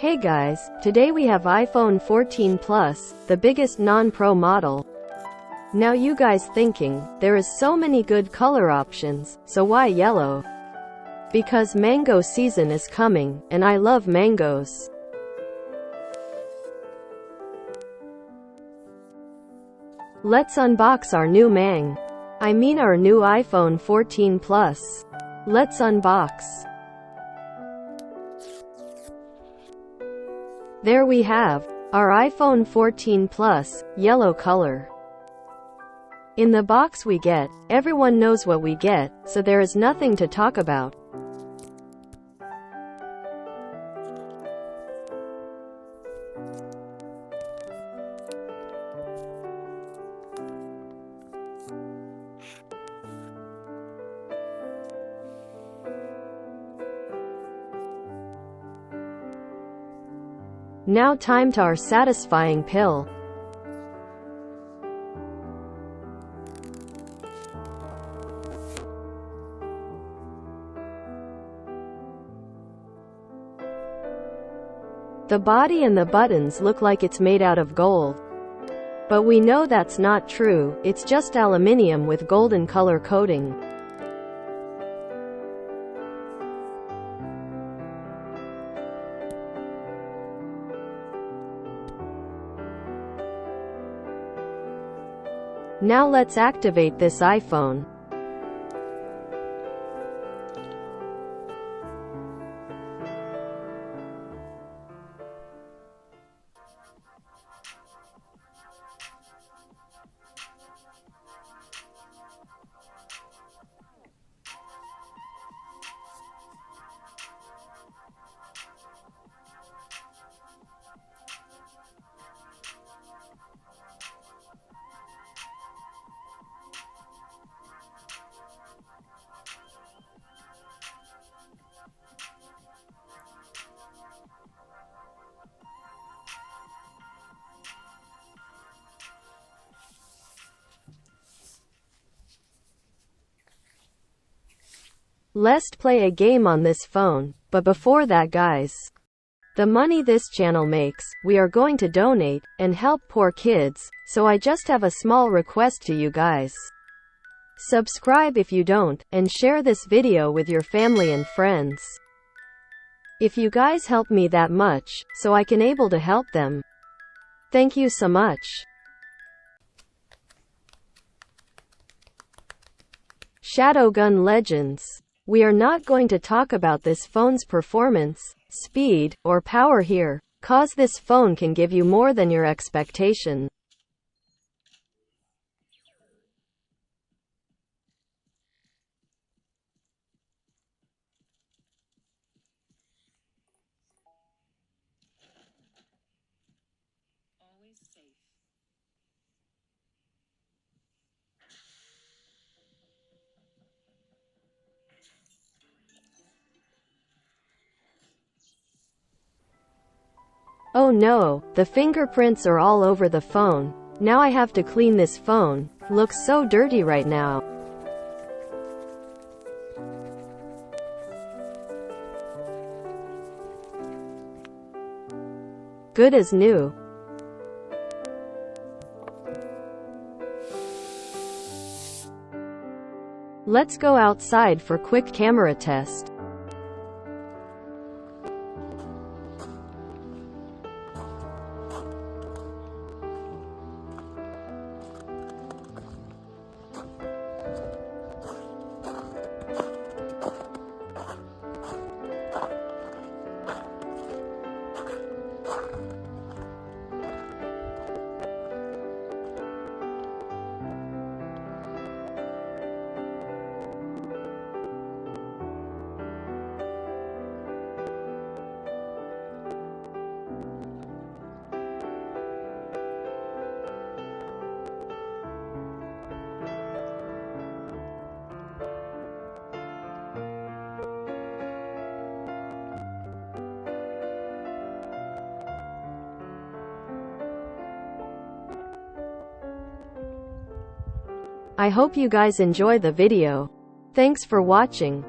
Hey guys, today we have iPhone 14 Plus, the biggest non-pro model. Now you guys thinking, there is so many good color options, so why yellow? Because mango season is coming, and I love mangoes. Let's unbox our new our new iPhone 14 Plus. Let's unbox. There we have our iPhone 14 Plus, yellow color. In the box we get, everyone knows what we get, so there is nothing to talk about. Now time to our satisfying pill. The body and the buttons look like it's made out of gold. But we know that's not true, it's just aluminium with golden color coating. Now let's activate this iPhone. Let's play a game on this phone, but before that guys, the money this channel makes, we are going to donate, and help poor kids, so I just have a small request to you guys. Subscribe if you don't, and share this video with your family and friends. If you guys help me that much, so I can able to help them. Thank you so much. Shadowgun Legends. We are not going to talk about this phone's performance, speed, or power here, cause this phone can give you more than your expectation. Always safe. Oh no, the fingerprints are all over the phone. Now I have to clean this phone. Looks so dirty right now. Good as new. Let's go outside for quick camera test. I hope you guys enjoy the video. Thanks for watching.